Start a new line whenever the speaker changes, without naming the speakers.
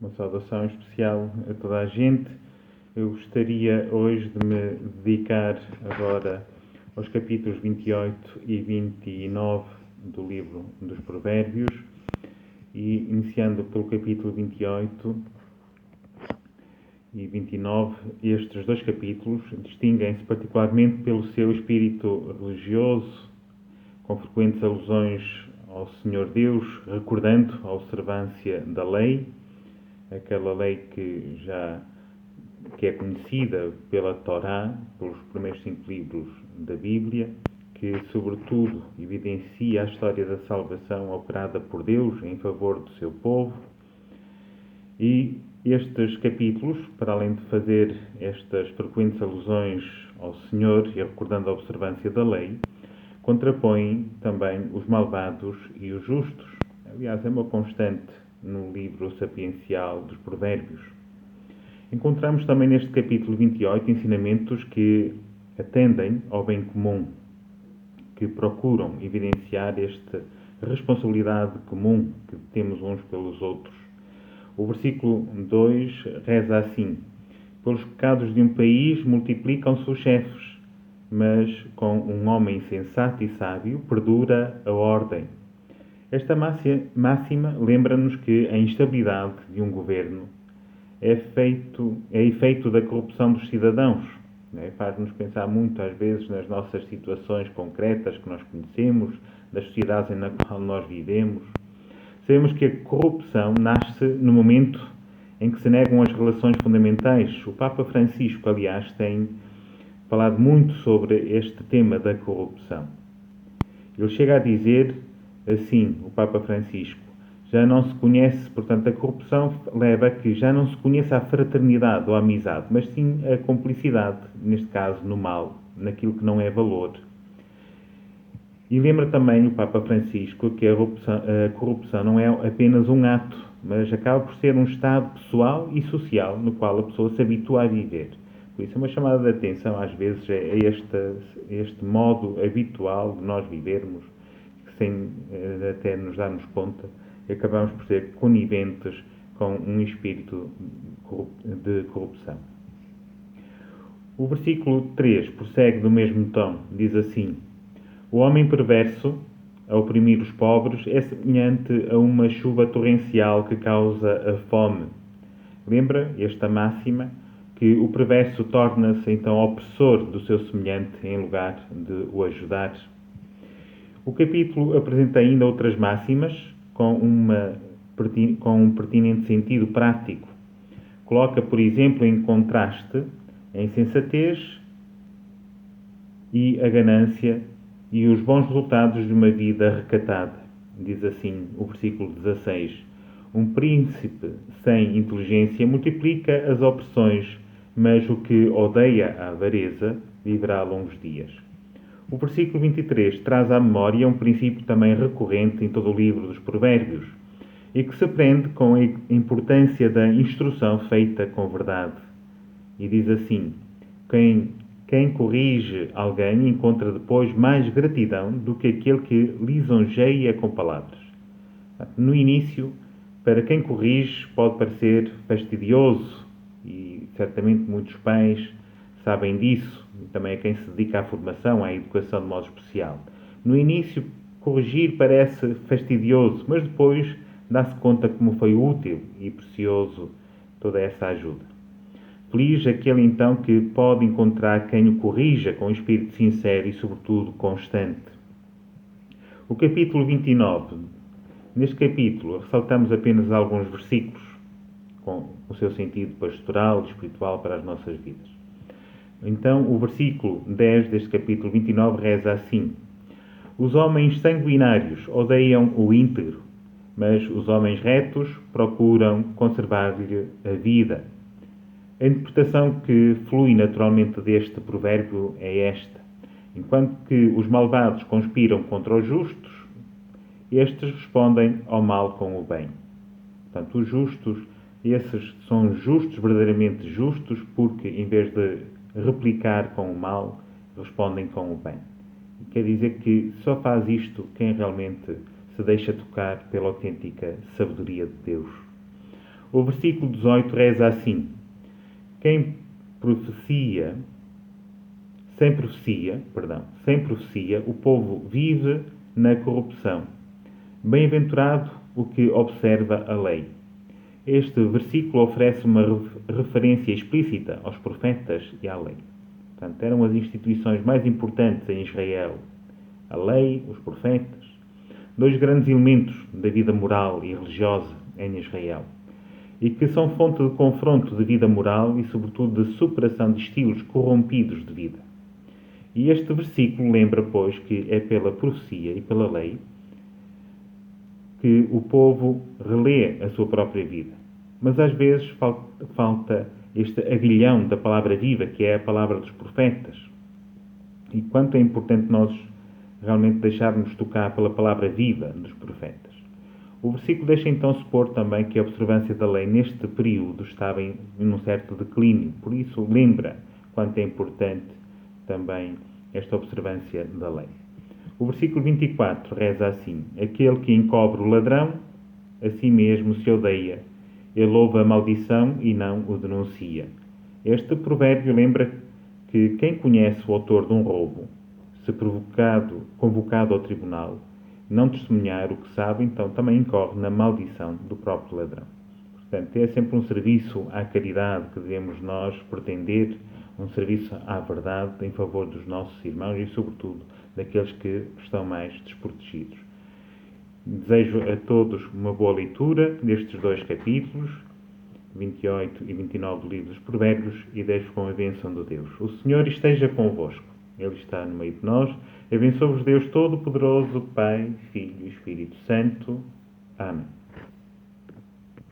Uma saudação especial a toda a gente. Eu gostaria hoje de me dedicar agora aos capítulos 28 e 29 do livro dos Provérbios, e iniciando pelo capítulo 28 e 29, estes dois capítulos distinguem-se particularmente pelo seu espírito religioso, com frequentes alusões ao Senhor Deus, recordando a observância da lei, aquela lei que é conhecida pela Torá, pelos primeiros 5 livros da Bíblia, que sobretudo evidencia a história da salvação operada por Deus em favor do seu povo. E estes capítulos, para além de fazer estas frequentes alusões ao Senhor e recordando a observância da lei, contrapõem também os malvados e os justos. Aliás, é uma constante no livro sapiencial dos Provérbios. Encontramos também neste capítulo 28 ensinamentos que atendem ao bem comum, que procuram evidenciar esta responsabilidade comum que temos uns pelos outros. O versículo 2 reza assim: pelos pecados de um país multiplicam-se os chefes, mas com um homem sensato e sábio perdura a ordem. Esta máxima lembra-nos que a instabilidade de um governo é efeito da corrupção dos cidadãos. Faz-nos pensar muito, às vezes, nas nossas situações concretas que nós conhecemos, das sociedades na qual nós vivemos. Sabemos que a corrupção nasce no momento em que se negam as relações fundamentais. O Papa Francisco, aliás, tem falado muito sobre este tema da corrupção. Ele chega a dizer assim, o Papa Francisco: já não se conhece, portanto, a corrupção leva a que já não se conheça a fraternidade ou a amizade, mas sim a cumplicidade, neste caso, no mal, naquilo que não é valor. E lembra também o Papa Francisco que a corrupção não é apenas um ato, mas acaba por ser um estado pessoal e social no qual a pessoa se habitua a viver. Por isso, uma chamada de atenção, às vezes, é este modo habitual de nós vivermos, sem até nos darmos conta, acabamos por ser coniventes com um espírito de corrupção. O versículo 3 prossegue do mesmo tom, diz assim: o homem perverso, a oprimir os pobres, é semelhante a uma chuva torrencial que causa a fome. Lembra esta máxima que o perverso torna-se então opressor do seu semelhante em lugar de o ajudar. O capítulo apresenta ainda outras máximas com um pertinente sentido prático. Coloca, por exemplo, em contraste a insensatez e a ganância e os bons resultados de uma vida recatada. Diz assim o versículo 16: um príncipe sem inteligência multiplica as opressões, mas o que odeia a avareza viverá longos dias. O versículo 23 traz à memória um princípio também recorrente em todo o livro dos Provérbios e que se prende com a importância da instrução feita com verdade. E diz assim: quem corrige alguém encontra depois mais gratidão do que aquele que lisonjeia com palavras. No início, para quem corrige, pode parecer fastidioso, e certamente muitos pais sabem disso, também a quem se dedica à formação, à educação de modo especial. No início, corrigir parece fastidioso, mas depois dá-se conta como foi útil e precioso toda essa ajuda. Feliz aquele então que pode encontrar quem o corrija com um espírito sincero e, sobretudo, constante. O capítulo 29. Neste capítulo, ressaltamos apenas alguns versículos com o seu sentido pastoral e espiritual para as nossas vidas. Então, o versículo 10 deste capítulo 29 reza assim: os homens sanguinários odeiam o íntegro, mas os homens retos procuram conservar-lhe a vida. A interpretação que flui naturalmente deste provérbio é esta: enquanto que os malvados conspiram contra os justos, estes respondem ao mal com o bem. Portanto, os justos, esses são justos, verdadeiramente justos, porque em vez de replicar com o mal, respondem com o bem. Quer dizer que só faz isto quem realmente se deixa tocar pela autêntica sabedoria de Deus. O versículo 18 reza assim: Quem profecia, sem profecia, o povo vive na corrupção. Bem-aventurado o que observa a lei. Este versículo oferece uma referência explícita aos profetas e à lei. Portanto, eram as instituições mais importantes em Israel: a lei, os profetas, dois grandes elementos da vida moral e religiosa em Israel, e que são fonte de confronto de vida moral e, sobretudo, de superação de estilos corrompidos de vida. E este versículo lembra, pois, que é pela profecia e pela lei que o povo relê a sua própria vida. Mas às vezes falta este aguilhão da palavra viva, que é a palavra dos profetas. E quanto é importante nós realmente deixarmos tocar pela palavra viva dos profetas. O versículo deixa então supor também que a observância da lei neste período estava em um certo declínio. Por isso lembra quanto é importante também esta observância da lei. O versículo 24 reza assim: Aquele que encobre o ladrão, a si mesmo se odeia. Ele louva a maldição e não o denuncia. Este provérbio lembra que quem conhece o autor de um roubo, se convocado ao tribunal, não testemunhar o que sabe, então também incorre na maldição do próprio ladrão. Portanto, é sempre um serviço à caridade que devemos nós pretender, um serviço à verdade em favor dos nossos irmãos e, sobretudo, daqueles que estão mais desprotegidos. Desejo a todos uma boa leitura destes dois capítulos, 28 e 29 do livro dos Provérbios, e deixo com a bênção de Deus. O Senhor esteja convosco. Ele está no meio de nós. Abençoe-vos Deus Todo-Poderoso, Pai, Filho e Espírito Santo. Amém.